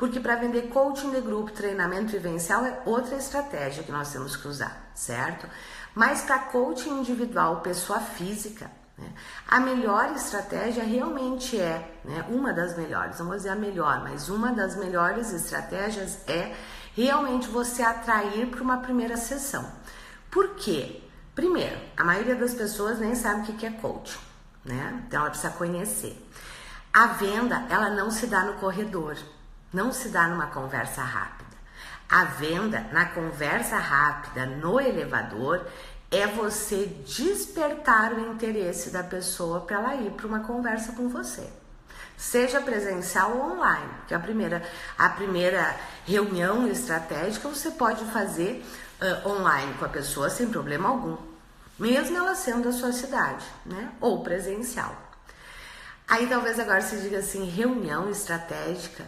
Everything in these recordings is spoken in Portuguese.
Porque para vender coaching de grupo, treinamento vivencial é outra estratégia que nós temos que usar, certo? Mas para coaching individual, pessoa física, né, a melhor estratégia realmente é, né, uma das melhores, não vou dizer a melhor, mas uma das melhores estratégias é realmente você atrair para uma primeira sessão. Por quê? Primeiro, a maioria das pessoas nem sabe o que é coaching, né? Então ela precisa conhecer. A venda, ela não se dá no corredor, não se dá numa conversa rápida. A venda, na conversa rápida, no elevador, é você despertar o interesse da pessoa para ela ir para uma conversa com você. Seja presencial ou online, porque a primeira reunião estratégica você pode fazer online com a pessoa sem problema algum, mesmo ela sendo da sua cidade, né? Ou presencial. Aí talvez agora você diga assim, reunião estratégica,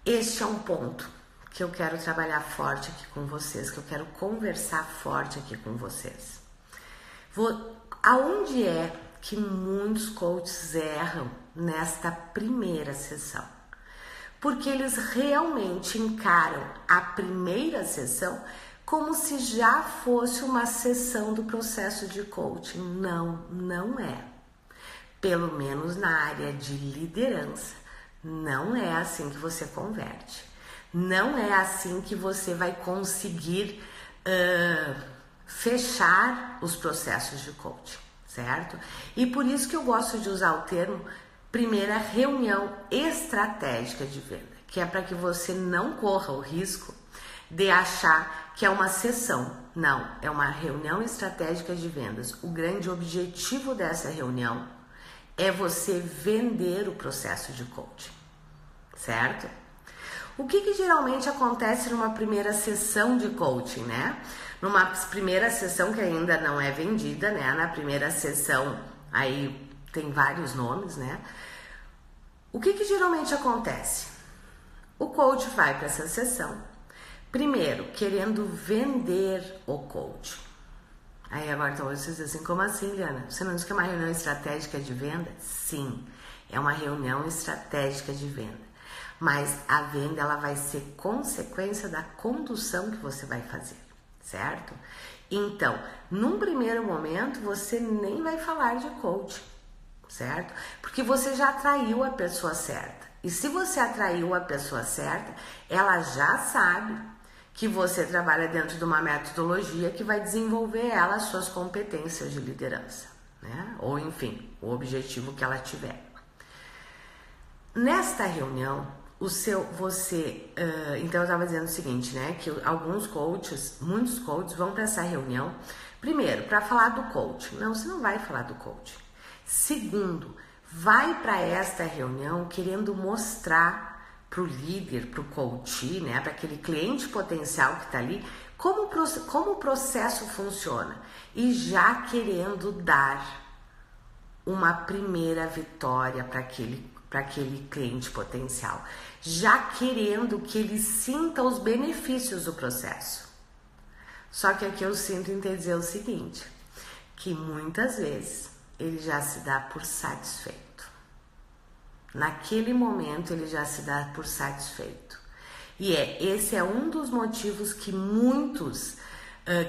este é um ponto que eu quero trabalhar forte aqui com vocês, que eu quero conversar forte aqui com vocês. Aonde é que muitos coaches erram nesta primeira sessão? Porque eles realmente encaram a primeira sessão como se já fosse uma sessão do processo de coaching. Não, não é. Pelo menos na área de liderança, não é assim que você converte. Não é assim que você vai conseguir fechar os processos de coaching, certo? E por isso que eu gosto de usar o termo primeira reunião estratégica de venda, que é para que você não corra o risco de achar que é uma sessão. Não, é uma reunião estratégica de vendas. O grande objetivo dessa reunião é você vender o processo de coaching, certo? O que geralmente acontece numa primeira sessão de coaching, né? Numa primeira sessão que ainda não é vendida, né? Na primeira sessão, aí tem vários nomes, né? O que geralmente acontece? O coach vai para essa sessão, primeiro, querendo vender o coach. Aí agora então vocês dizem assim, como assim, Liana? Você não diz que é uma reunião estratégica de venda? Sim, é uma reunião estratégica de venda. Mas a venda, ela vai ser consequência da condução que você vai fazer, certo? Então, num primeiro momento, você nem vai falar de coaching, certo? Porque você já atraiu a pessoa certa. E se você atraiu a pessoa certa, ela já sabe que você trabalha dentro de uma metodologia que vai desenvolver ela as suas competências de liderança, né? Ou enfim, o objetivo que ela tiver. Nesta reunião, então eu estava dizendo o seguinte, né? Que muitos coaches vão para essa reunião, primeiro, para falar do coaching. Não, você não vai falar do coaching. Segundo, vai para esta reunião querendo mostrar para o líder, para o coach, né, para aquele cliente potencial que está ali, como o processo funciona e já querendo dar uma primeira vitória para aquele cliente potencial, já querendo que ele sinta os benefícios do processo. Só que aqui eu sinto em te dizer o seguinte, que muitas vezes ele já se dá por satisfeito. Naquele momento ele já se dá por satisfeito. E esse é um dos motivos que muitos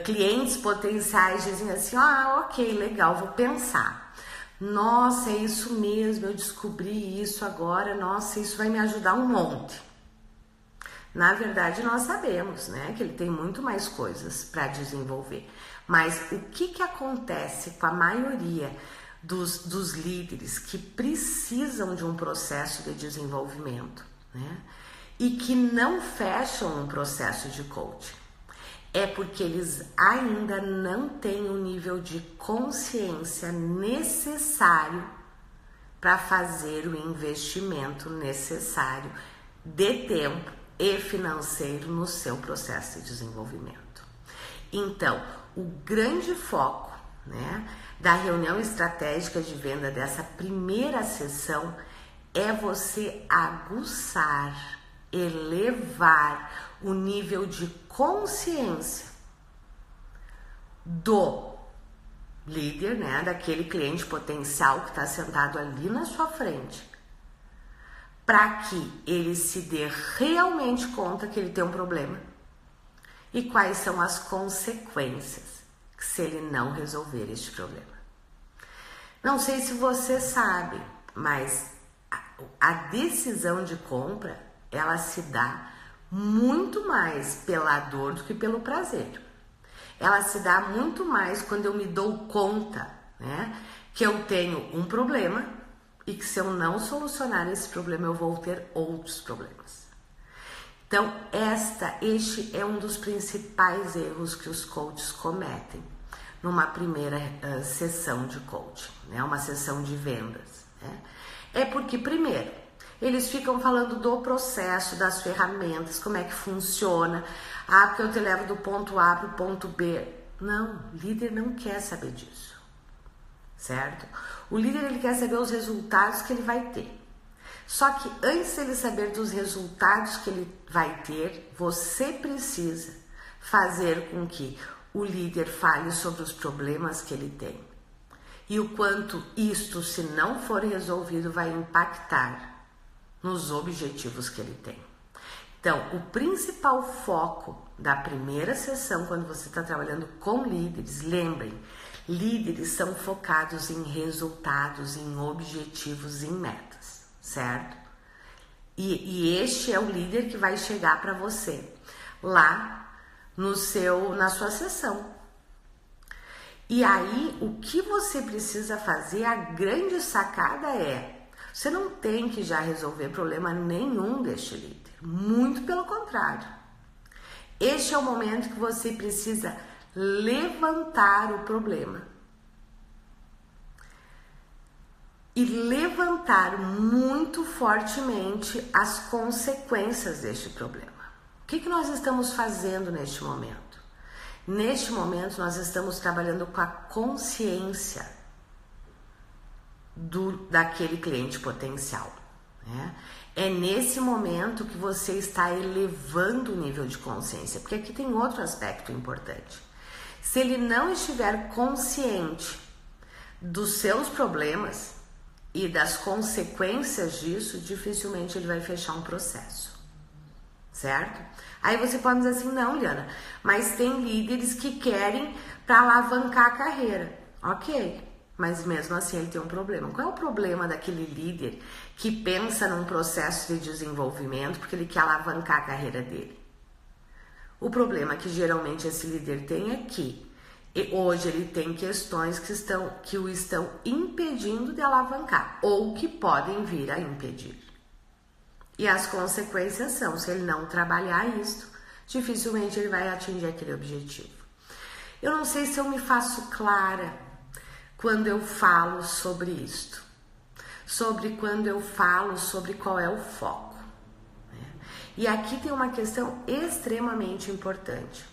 clientes potenciais dizem assim, ok, legal, vou pensar. Nossa, é isso mesmo, eu descobri isso agora, nossa, isso vai me ajudar um monte. Na verdade, nós sabemos, né, que ele tem muito mais coisas para desenvolver. Mas o que acontece com a maioria dos líderes que precisam de um processo de desenvolvimento, né? E que não fecham um processo de coaching? É porque eles ainda não têm o nível de consciência necessário para fazer o investimento necessário de tempo e financeiro no seu processo de desenvolvimento. Então, o grande foco, né, da reunião estratégica de venda dessa primeira sessão é você aguçar, elevar o nível de consciência do líder, né, daquele cliente potencial que está sentado ali na sua frente, para que ele se dê realmente conta que ele tem um problema e quais são as consequências se ele não resolver este problema. Não sei se você sabe, mas a decisão de compra, ela se dá muito mais pela dor do que pelo prazer. Ela se dá muito mais quando eu me dou conta, né, que eu tenho um problema e que se eu não solucionar esse problema eu vou ter outros problemas. Então, este é um dos principais erros que os coaches cometem numa primeira sessão de coaching, né, uma sessão de vendas, né? É porque, primeiro, eles ficam falando do processo, das ferramentas, como é que funciona. Ah, porque eu te levo do ponto A para o ponto B. Não, o líder não quer saber disso, certo? O líder, ele quer saber os resultados que ele vai ter. Só que antes dele saber dos resultados que ele vai ter, você precisa fazer com que o líder fale sobre os problemas que ele tem. E o quanto isto, se não for resolvido, vai impactar nos objetivos que ele tem. Então, o principal foco da primeira sessão, quando você está trabalhando com líderes, lembrem, líderes são focados em resultados, em objetivos, em metas, certo? E este é o líder que vai chegar para você lá na sua sessão. E aí, o que você precisa fazer, a grande sacada é, você não tem que já resolver problema nenhum deste líder, muito pelo contrário. Este é o momento que você precisa levantar o problema. E levantar muito fortemente as consequências deste problema. O que nós estamos fazendo neste momento? Neste momento, nós estamos trabalhando com a consciência daquele cliente potencial, né? É nesse momento que você está elevando o nível de consciência, porque aqui tem outro aspecto importante. Se ele não estiver consciente dos seus problemas e das consequências disso, dificilmente ele vai fechar um processo, certo? Aí você pode dizer assim, não, Liana, mas tem líderes que querem para alavancar a carreira. Ok, mas mesmo assim ele tem um problema. Qual é o problema daquele líder que pensa num processo de desenvolvimento porque ele quer alavancar a carreira dele? O problema que geralmente esse líder tem é que hoje ele tem questões que o estão impedindo de alavancar ou que podem vir a impedir. E as consequências são, se ele não trabalhar isso, dificilmente ele vai atingir aquele objetivo. Eu não sei se eu me faço clara quando eu falo sobre isto, quando eu falo sobre qual é o foco, né? E aqui tem uma questão extremamente importante.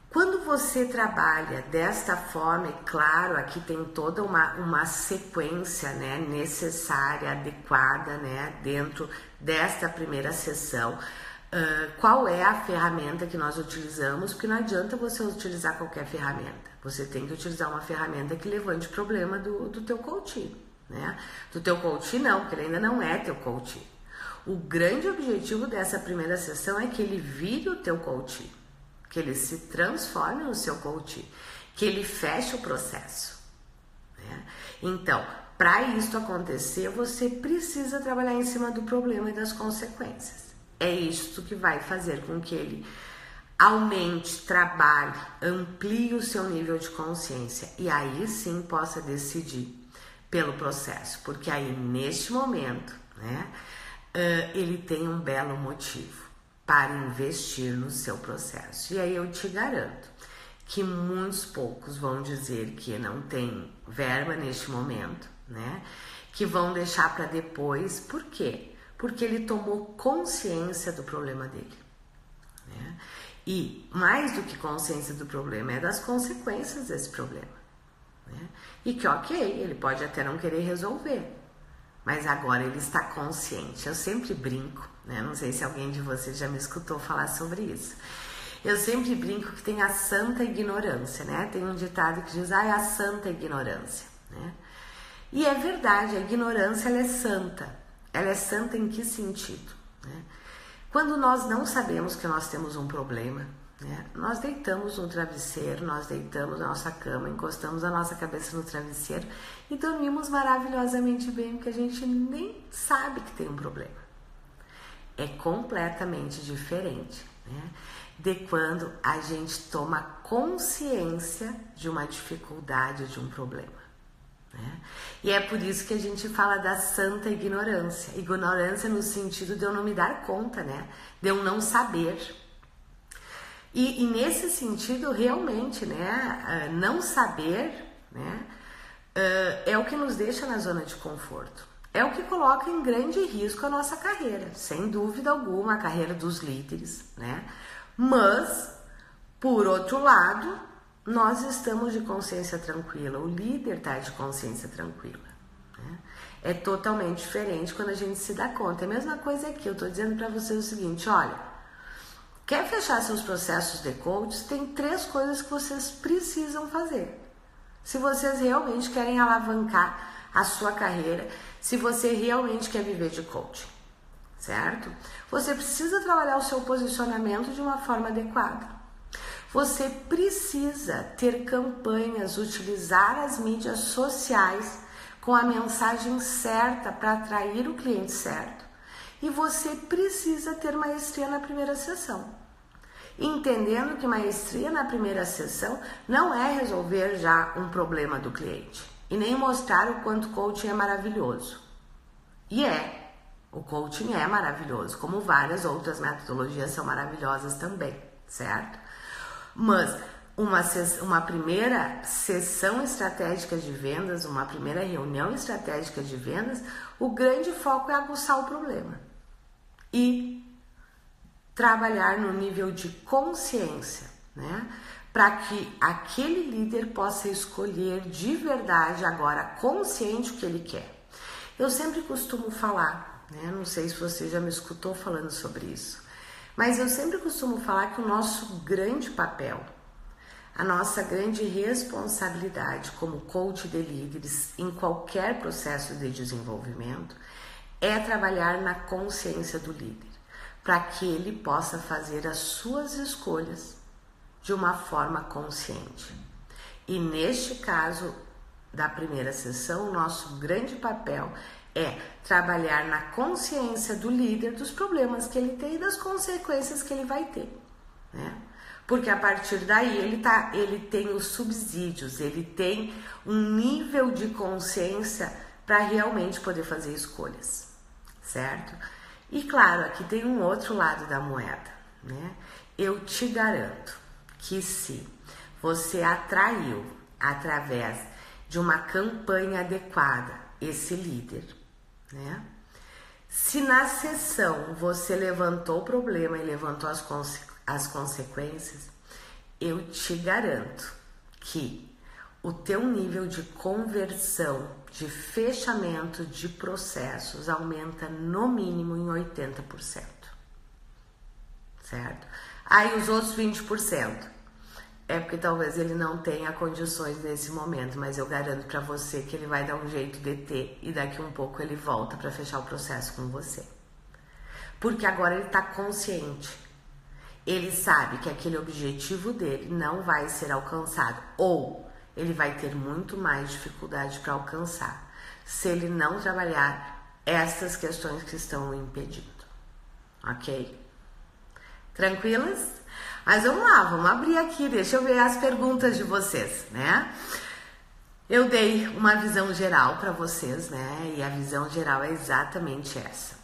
Quando você trabalha desta forma, é claro, aqui tem toda uma sequência, né, necessária, adequada, né, dentro desta primeira sessão. Qual é a ferramenta que nós utilizamos? Porque não adianta você utilizar qualquer ferramenta. Você tem que utilizar uma ferramenta que levante o problema do teu coach, né? Do teu coach não, porque ele ainda não é teu coach. O grande objetivo dessa primeira sessão é que ele vire o teu coach, que ele se transforme no seu coach, que ele feche o processo, né? Então, para isso acontecer, você precisa trabalhar em cima do problema e das consequências. É isto que vai fazer com que ele aumente, trabalhe, amplie o seu nível de consciência e aí sim possa decidir pelo processo, porque aí neste momento, né, ele tem um belo motivo para investir no seu processo. E aí eu te garanto que muitos poucos vão dizer que não tem verba neste momento, né? Que vão deixar para depois. Por quê? Porque ele tomou consciência do problema dele, né? E mais do que consciência do problema, é das consequências desse problema, né? E que ok, ele pode até não querer resolver, mas agora ele está consciente. Eu sempre brinco, né? Não sei se alguém de vocês já me escutou falar sobre isso. Eu sempre brinco que tem a santa ignorância, né? Tem um ditado que diz, é a santa ignorância, né? E é verdade, a ignorância ela é santa. Ela é santa em que sentido? Né? Quando nós não sabemos que nós temos um problema, né? Nós deitamos no travesseiro, nós deitamos na nossa cama, encostamos a nossa cabeça no travesseiro e dormimos maravilhosamente bem, porque a gente nem sabe que tem um problema. É completamente diferente, né, de quando a gente toma consciência de uma dificuldade, de um problema. Né? E é por isso que a gente fala da santa ignorância. Ignorância no sentido de eu não me dar conta, né? De eu não saber. E nesse sentido, realmente, né, não saber, né, é o que nos deixa na zona de conforto. É o que coloca em grande risco a nossa carreira, sem dúvida alguma, a carreira dos líderes, né? Mas, por outro lado, nós estamos de consciência tranquila, o líder está de consciência tranquila. Né? É totalmente diferente quando a gente se dá conta. É a mesma coisa aqui, eu estou dizendo para vocês o seguinte, olha, quer fechar seus processos de coach? Tem 3 coisas que vocês precisam fazer. Se vocês realmente querem alavancar a sua carreira, se você realmente quer viver de coaching, certo? Você precisa trabalhar o seu posicionamento de uma forma adequada. Você precisa ter campanhas, utilizar as mídias sociais com a mensagem certa para atrair o cliente certo. E você precisa ter maestria na primeira sessão. Entendendo que maestria na primeira sessão não é resolver já um problema do cliente e nem mostrar o quanto o coaching é maravilhoso. E o coaching é maravilhoso, como várias outras metodologias são maravilhosas também, certo? Mas uma primeira sessão estratégica de vendas, uma primeira reunião estratégica de vendas, o grande foco é aguçar o problema e trabalhar no nível de consciência, né? Para que aquele líder possa escolher de verdade agora consciente o que ele quer. Eu sempre costumo falar, né? Não sei se você já me escutou falando sobre isso, mas eu sempre costumo falar que o nosso grande papel, a nossa grande responsabilidade como coach de líderes em qualquer processo de desenvolvimento é trabalhar na consciência do líder, para que ele possa fazer as suas escolhas de uma forma consciente. E neste caso da primeira sessão, o nosso grande papel é trabalhar na consciência do líder dos problemas que ele tem e das consequências que ele vai ter, né? Porque a partir daí ele tem os subsídios, ele tem um nível de consciência para realmente poder fazer escolhas, certo? E claro, aqui tem um outro lado da moeda, né? Eu te garanto que se você atraiu através de uma campanha adequada esse líder, né? Se na sessão você levantou o problema e levantou as consequências, eu te garanto que o teu nível de conversão, de fechamento de processos aumenta no mínimo em 80%, certo? Aí os outros 20% é porque talvez ele não tenha condições nesse momento, mas eu garanto para você que ele vai dar um jeito de ter e daqui um pouco ele volta para fechar o processo com você. Porque agora ele está consciente. Ele sabe que aquele objetivo dele não vai ser alcançado ou ele vai ter muito mais dificuldade para alcançar se ele não trabalhar essas questões que estão o impedindo, ok? Tranquilas? Mas vamos lá, vamos abrir aqui, deixa eu ver as perguntas de vocês, né? Eu dei uma visão geral para vocês, né? E a visão geral é exatamente essa.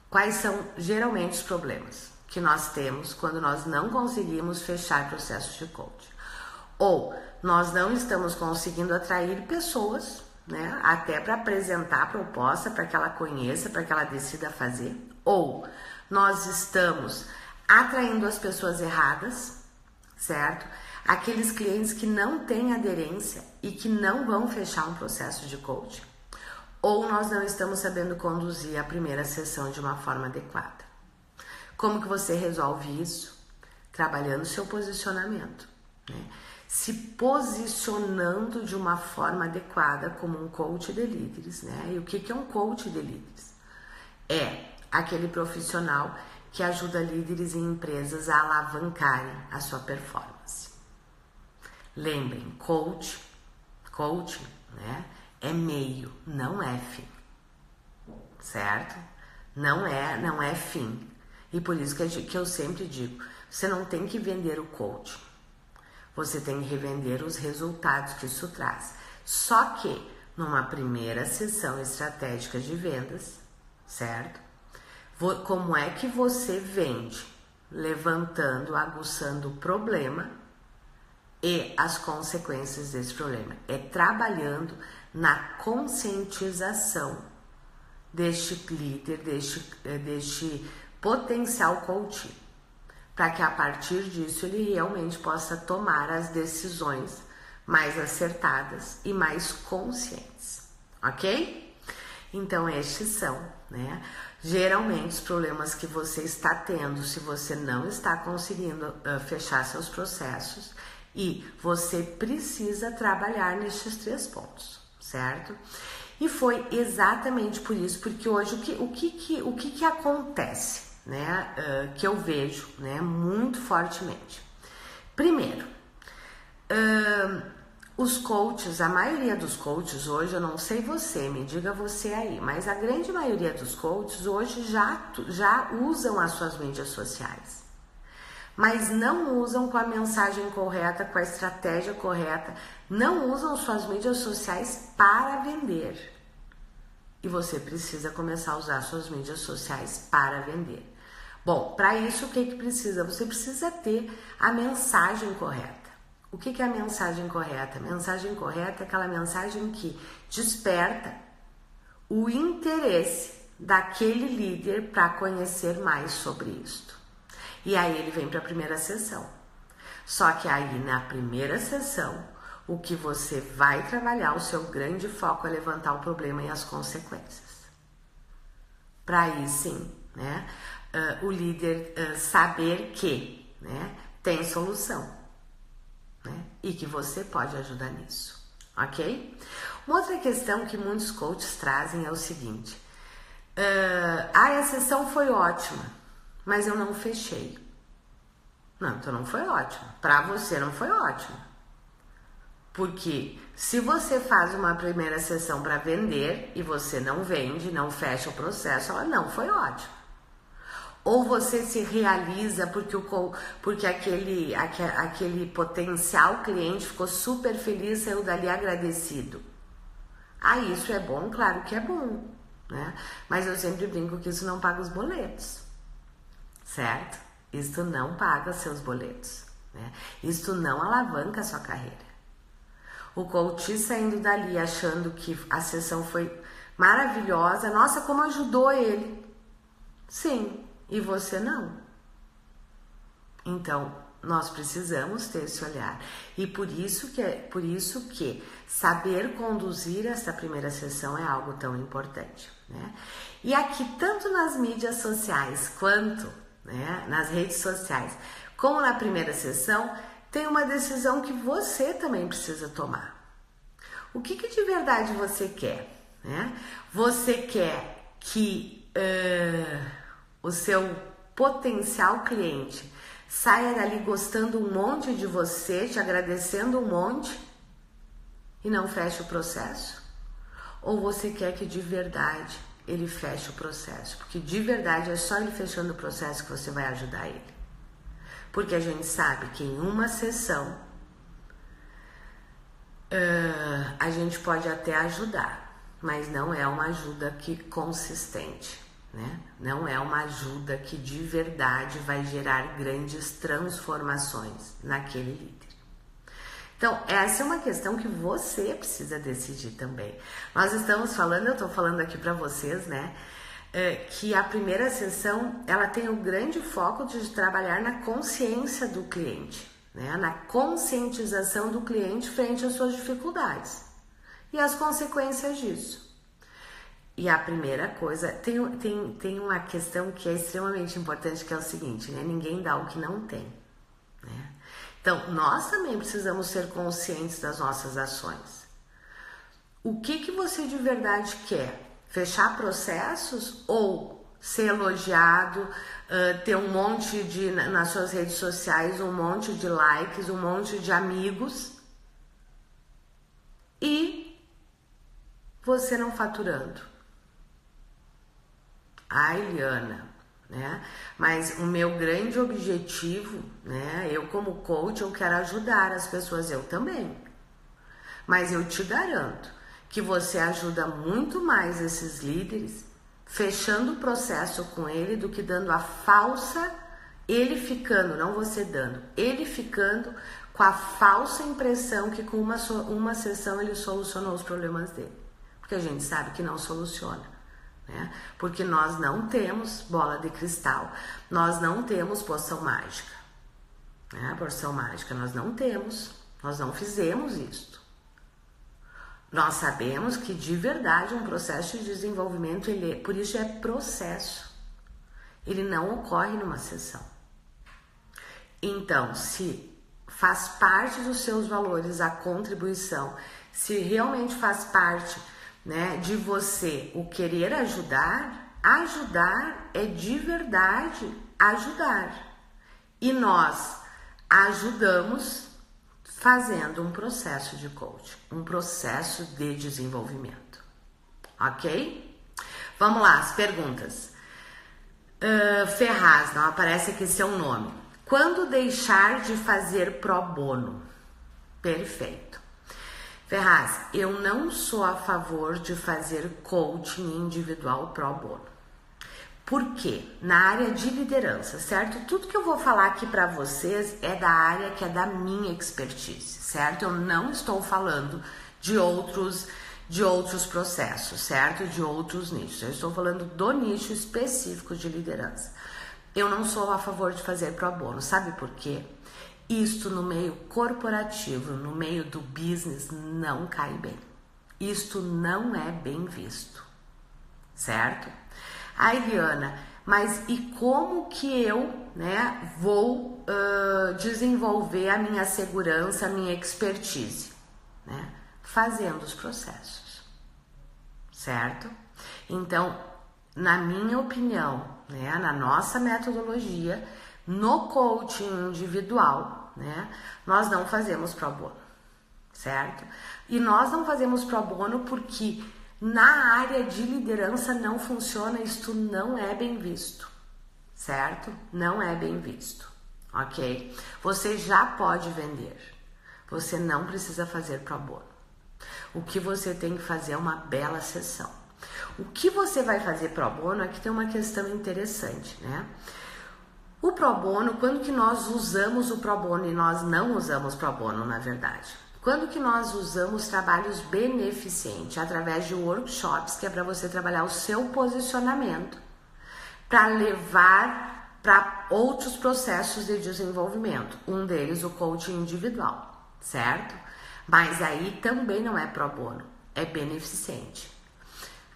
Quais são geralmente os problemas que nós temos quando nós não conseguimos fechar processos de coaching? Ou nós não estamos conseguindo atrair pessoas, né, até para apresentar a proposta, para que ela conheça, para que ela decida fazer. Ou nós estamos atraindo as pessoas erradas, certo? Aqueles clientes que não têm aderência e que não vão fechar um processo de coaching. Ou nós não estamos sabendo conduzir a primeira sessão de uma forma adequada. Como que você resolve isso? Trabalhando o seu posicionamento, né? Se posicionando de uma forma adequada como um coach de líderes, né? E o que é um coach de líderes? é aquele profissional que ajuda líderes e empresas a alavancarem a sua performance. Lembrem, coaching, né, é meio, não é fim, certo? Não é fim. E por isso que eu sempre digo, você não tem que vender o coaching, você tem que revender os resultados que isso traz. Só que numa primeira sessão estratégica de vendas, certo? Como é que você vende? Levantando, aguçando o problema e as consequências desse problema. É trabalhando na conscientização deste líder, deste potencial coach, para que a partir disso ele realmente possa tomar as decisões mais acertadas e mais conscientes, ok? Então estes são, né, geralmente os problemas que você está tendo se você não está conseguindo fechar seus processos, e você precisa trabalhar nestes 3 pontos, certo? E foi exatamente por isso, porque hoje o que acontece, né, que eu vejo, né, muito fortemente. Primeiro, os coaches, a maioria dos coaches hoje, eu não sei você, me diga você aí, mas a grande maioria dos coaches hoje já usam as suas mídias sociais, mas não usam com a mensagem correta, com a estratégia correta, não usam suas mídias sociais para vender. E você precisa começar a usar suas mídias sociais para vender. Bom, para isso o que precisa? Você precisa ter a mensagem correta. O que é a mensagem correta? A mensagem correta é aquela mensagem que desperta o interesse daquele líder para conhecer mais sobre isto. E aí ele vem para a primeira sessão. Só que aí na primeira sessão, o que você vai trabalhar, o seu grande foco é levantar o problema e as consequências. Para aí sim, né, o líder saber que, né, tem solução, né, e que você pode ajudar nisso, ok? Uma outra questão que muitos coaches trazem é o seguinte: a sessão foi ótima, mas eu não fechei. Não, então não foi ótimo. Para você não foi ótimo. Porque se você faz uma primeira sessão para vender e você não vende, não fecha o processo, ela não foi ótima. Ou você se realiza porque aquele potencial cliente ficou super feliz, saiu dali agradecido. Ah, isso é bom? Claro que é bom, né? Mas eu sempre brinco que isso não paga os boletos, certo? Isso não paga seus boletos, né? Isso não alavanca a sua carreira. O coach saindo dali achando que a sessão foi maravilhosa, nossa, como ajudou ele. Sim, e você não. Então, nós precisamos ter esse olhar. E por isso que saber conduzir essa primeira sessão é algo tão importante, né? E aqui, tanto nas mídias sociais quanto, né, nas redes sociais, como na primeira sessão, tem uma decisão que você também precisa tomar. O que de verdade você quer, né? Você quer que o seu potencial cliente saia dali gostando um monte de você, te agradecendo um monte e não feche o processo? Ou você quer que de verdade ele feche o processo? Porque de verdade é só ele fechando o processo que você vai ajudar ele. Porque a gente sabe que em uma sessão a gente pode até ajudar, mas não é uma ajuda consistente, né? Não é uma ajuda que de verdade vai gerar grandes transformações naquele líder. Então, essa é uma questão que você precisa decidir também. Nós estamos falando, eu estou falando aqui para vocês, né, que a primeira sessão, ela tem o grande foco de trabalhar na consciência do cliente, né, na conscientização do cliente frente às suas dificuldades e as consequências disso. E a primeira coisa, tem uma questão que é extremamente importante, que é o seguinte, né, ninguém dá o que não tem, né? Então, nós também precisamos ser conscientes das nossas ações. O que você de verdade quer? Fechar processos ou ser elogiado, ter um monte de, nas suas redes sociais, um monte de likes, um monte de amigos e você não faturando. Ai, Liana, né? Mas o meu grande objetivo, né? Eu como coach, eu quero ajudar as pessoas, eu também. Mas eu te garanto que você ajuda muito mais esses líderes fechando o processo com ele do que dando a falsa, ele ficando, não você dando, ele ficando com a falsa impressão que com uma sessão ele solucionou os problemas dele. Porque a gente sabe que não soluciona, né? Porque nós não temos bola de cristal, nós não temos poção mágica, né? Poção mágica nós não temos, nós não fizemos isso. Nós sabemos que de verdade um processo de desenvolvimento, por isso é processo, ele não ocorre numa sessão. Então, se faz parte dos seus valores a contribuição, se realmente faz parte, né, de você o querer ajudar, ajudar é de verdade ajudar. E nós ajudamos fazendo um processo de coaching, um processo de desenvolvimento, ok? Vamos lá, as perguntas. Ferraz, não aparece aqui seu nome. Quando deixar de fazer pro bono? Perfeito. Ferraz, eu não sou a favor de fazer coaching individual pro bono. Por quê? Na área de liderança, certo? Tudo que eu vou falar aqui para vocês é da área que é da minha expertise, certo? Eu não estou falando de outros processos, certo? De outros nichos. Eu estou falando do nicho específico de liderança. Eu não sou a favor de fazer pro bono. Sabe por quê? Isto no meio corporativo, no meio do business, não cai bem. Isto não é bem visto, certo? Ai, Liana, mas e como que eu, né, vou desenvolver a minha segurança, a minha expertise? Né? Fazendo os processos, certo? Então, na minha opinião, né, na nossa metodologia, no coaching individual, né, nós não fazemos pro bono, certo? E nós não fazemos pro bono porque na área de liderança não funciona, isto não é bem visto, certo? Não é bem visto, ok? Você já pode vender, você não precisa fazer pro bono. O que você tem que fazer é uma bela sessão. O que você vai fazer pro bono, aqui tem uma questão interessante, né? O pro bono, quando que nós usamos o pro bono e nós não usamos pro bono, na verdade? Quando que nós usamos trabalhos beneficentes, através de workshops, que é para você trabalhar o seu posicionamento, para levar para outros processos de desenvolvimento. Um deles, o coaching individual, certo? Mas aí também não é pro bono, é beneficente.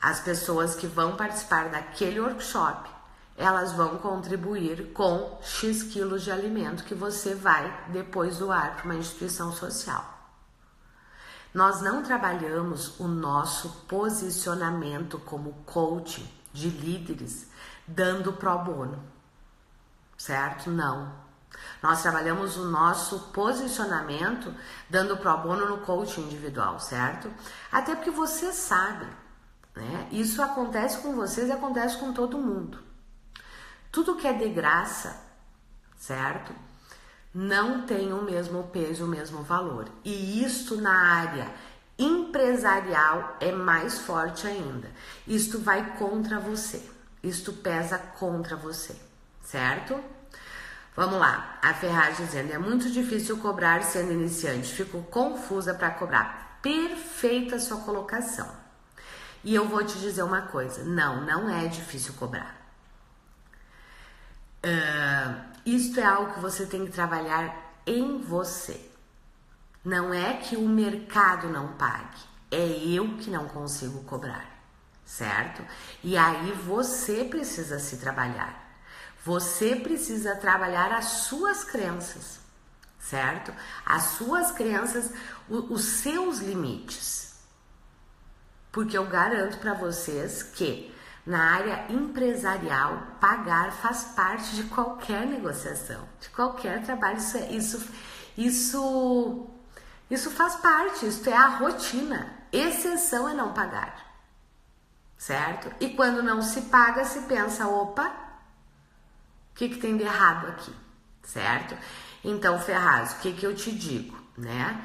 As pessoas que vão participar daquele workshop, elas vão contribuir com X quilos de alimento que você vai depois doar para uma instituição social. Nós não trabalhamos o nosso posicionamento como coach de líderes dando pro bono, certo? Não. Nós trabalhamos o nosso posicionamento dando pro bono no coaching individual, certo? Até porque você sabe, né? Isso acontece com vocês e acontece com todo mundo. Tudo que é de graça, certo? Não tem o mesmo peso, o mesmo valor. E isto na área empresarial é mais forte ainda. Isto vai contra você. Isto pesa contra você, certo? Vamos lá. A Ferraz dizendo, é muito difícil cobrar sendo iniciante. Fico confusa para cobrar. Perfeita a sua colocação. E eu vou te dizer uma coisa. Não é difícil cobrar. Isto é algo que você tem que trabalhar em você. Não é que o mercado não pague, é eu que não consigo cobrar, certo? E aí você precisa se trabalhar. Você precisa trabalhar as suas crenças, certo? As suas crenças, os seus limites. Porque eu garanto para vocês que na área empresarial, pagar faz parte de qualquer negociação, de qualquer trabalho. Isso faz parte, isso é a rotina. Exceção é não pagar, certo? E quando não se paga, se pensa, opa, o que tem de errado aqui, certo? Então, Ferraz, o que eu te digo, né?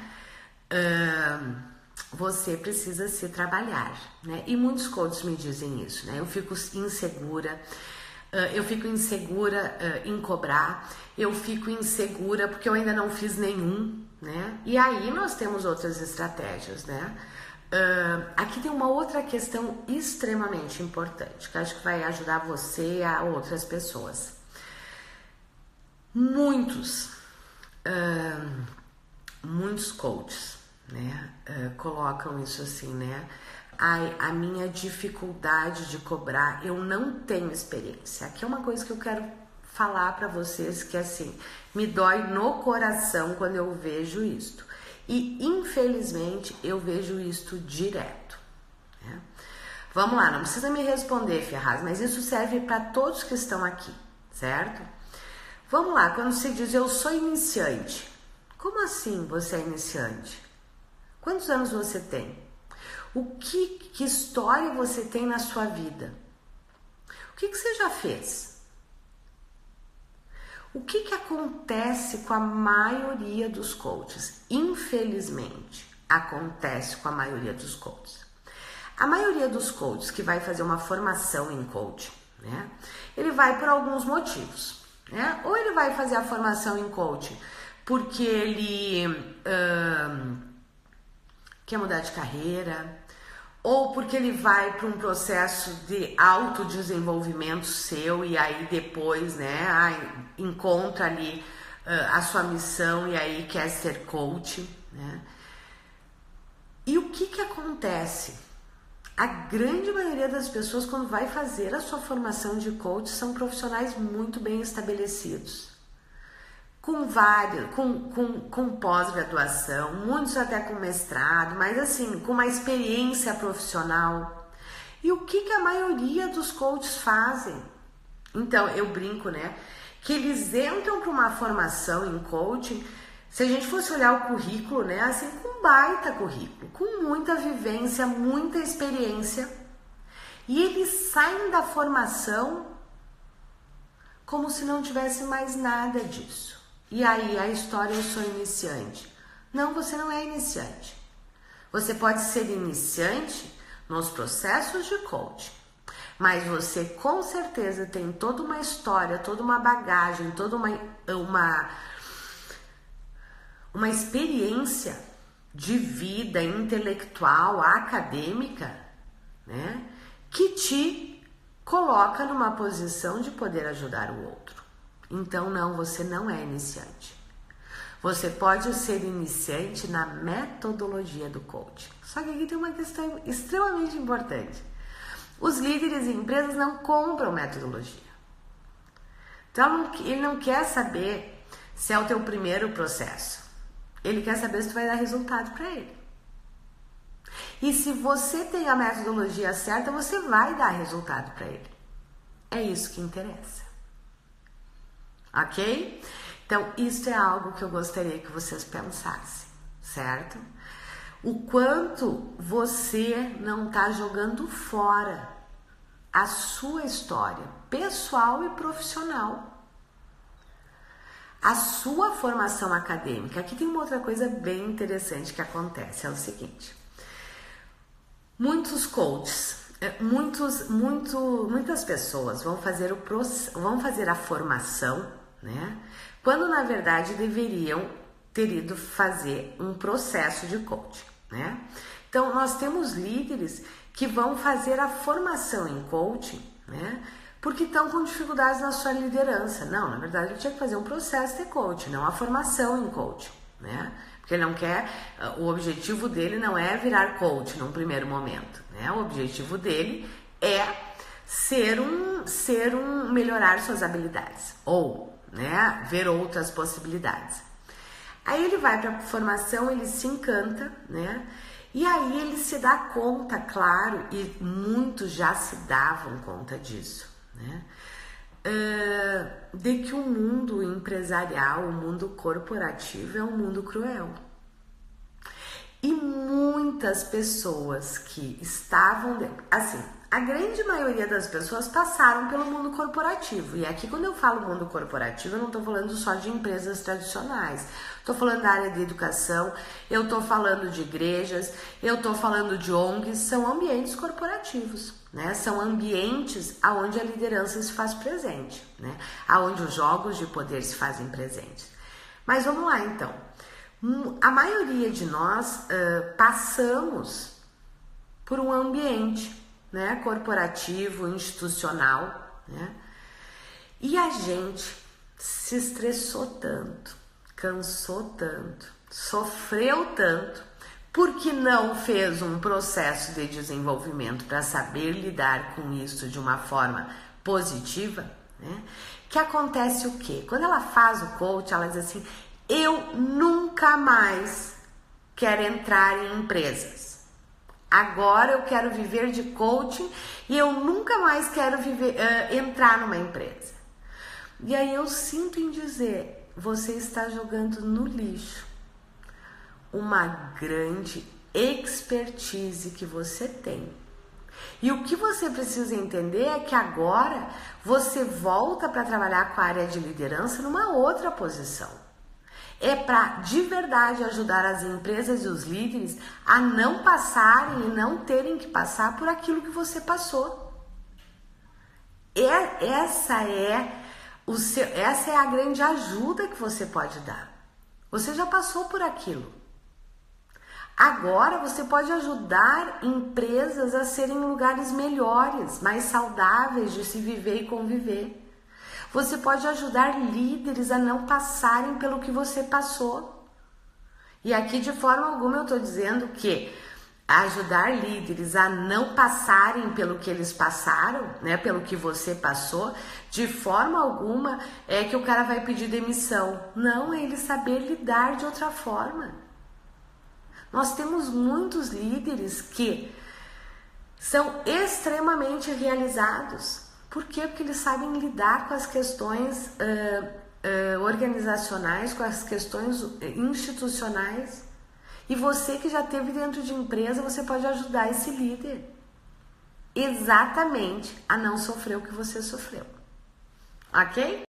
Você precisa se trabalhar, né? E muitos coaches me dizem isso, né? Eu fico insegura em cobrar, eu fico insegura porque eu ainda não fiz nenhum, né? E aí nós temos outras estratégias, né? Aqui tem uma outra questão extremamente importante, que acho que vai ajudar você e a outras pessoas. Muitos coaches, né, colocam isso assim, né? A minha dificuldade de cobrar, eu não tenho experiência. Aqui é uma coisa que eu quero falar para vocês que assim, me dói no coração quando eu vejo isto. E infelizmente eu vejo isto direto, né? Vamos lá, não precisa me responder, Ferraz, mas isso serve para todos que estão aqui, certo? Vamos lá, quando se diz eu sou iniciante, como assim você é iniciante? Quantos anos você tem? Que história você tem na sua vida? O que você já fez? O que acontece com a maioria dos coaches? Infelizmente, acontece com a maioria dos coaches. A maioria dos coaches que vai fazer uma formação em coaching, né? Ele vai por alguns motivos, né? Ou ele vai fazer a formação em coaching porque ele quer mudar de carreira, ou porque ele vai para um processo de autodesenvolvimento seu e aí depois, né, encontra ali a sua missão e aí quer ser coach, né? E o que acontece? A grande maioria das pessoas, quando vai fazer a sua formação de coach, são profissionais muito bem estabelecidos, com pós-graduação, muitos até com mestrado, mas assim, com uma experiência profissional. E o que a maioria dos coaches fazem? Então, eu brinco, né, que eles entram para uma formação em coaching, se a gente fosse olhar o currículo, né, assim, com baita currículo, com muita vivência, muita experiência, e eles saem da formação como se não tivesse mais nada disso. E aí a história, eu sou iniciante. Não, você não é iniciante. Você pode ser iniciante nos processos de coaching, mas você com certeza tem toda uma história, toda uma bagagem, toda uma experiência de vida intelectual, acadêmica, né, que te coloca numa posição de poder ajudar o outro. Então, não, você não é iniciante. Você pode ser iniciante na metodologia do coaching. Só que aqui tem uma questão extremamente importante. Os líderes em empresas não compram metodologia. Então, ele não quer saber se é o teu primeiro processo. Ele quer saber se tu vai dar resultado para ele. E se você tem a metodologia certa, você vai dar resultado para ele. É isso que interessa. Ok? Então, isso é algo que eu gostaria que vocês pensassem, certo? O quanto você não está jogando fora a sua história pessoal e profissional, a sua formação acadêmica. Aqui tem uma outra coisa bem interessante que acontece, é o seguinte: muitos coaches, muitas pessoas vão fazer a formação, né? Quando na verdade deveriam ter ido fazer um processo de coaching, né? Então nós temos líderes que vão fazer a formação em coaching, né, porque estão com dificuldades na sua liderança. Não, na verdade ele tinha que fazer um processo de coaching, não a formação em coaching, né? Porque ele não quer, o objetivo dele não é virar coach num primeiro momento, né? O objetivo dele é melhorar suas habilidades ou, né, ver outras possibilidades. Aí ele vai para a formação, ele se encanta, né? E aí ele se dá conta, claro, e muitos já se davam conta disso, né? De que o mundo empresarial, o mundo corporativo é um mundo cruel. E muitas pessoas que estavam, assim, a grande maioria das pessoas passaram pelo mundo corporativo. E aqui, quando eu falo mundo corporativo, eu não estou falando só de empresas tradicionais. Estou falando da área de educação, eu estou falando de igrejas, eu estou falando de ONGs, são ambientes corporativos, né? São ambientes onde a liderança se faz presente, né? Onde os jogos de poder se fazem presentes. Mas vamos lá, então. A maioria de nós passamos por um ambiente, né, corporativo, institucional, né? E a gente se estressou tanto, cansou tanto, sofreu tanto, porque não fez um processo de desenvolvimento para saber lidar com isso de uma forma positiva, né? Que acontece o quê? Quando ela faz o coach, ela diz assim: eu nunca mais quero entrar em empresas. Agora eu quero viver de coaching e eu nunca mais quero entrar numa empresa. E aí eu sinto em dizer, você está jogando no lixo uma grande expertise que você tem. E o que você precisa entender é que agora você volta para trabalhar com a área de liderança numa outra posição. É para de verdade ajudar as empresas e os líderes a não passarem e não terem que passar por aquilo que você passou. Essa é a grande ajuda que você pode dar. Você já passou por aquilo. Agora você pode ajudar empresas a serem lugares melhores, mais saudáveis de se viver e conviver. Você pode ajudar líderes a não passarem pelo que você passou. E aqui de forma alguma eu estou dizendo que ajudar líderes a não passarem pelo que eles passaram, né, pelo que você passou, de forma alguma é que o cara vai pedir demissão. Não, é ele saber lidar de outra forma. Nós temos muitos líderes que são extremamente realizados. Por quê? Porque eles sabem lidar com as questões organizacionais, com as questões institucionais. E você que já esteve dentro de empresa, você pode ajudar esse líder exatamente a não sofrer o que você sofreu. Ok?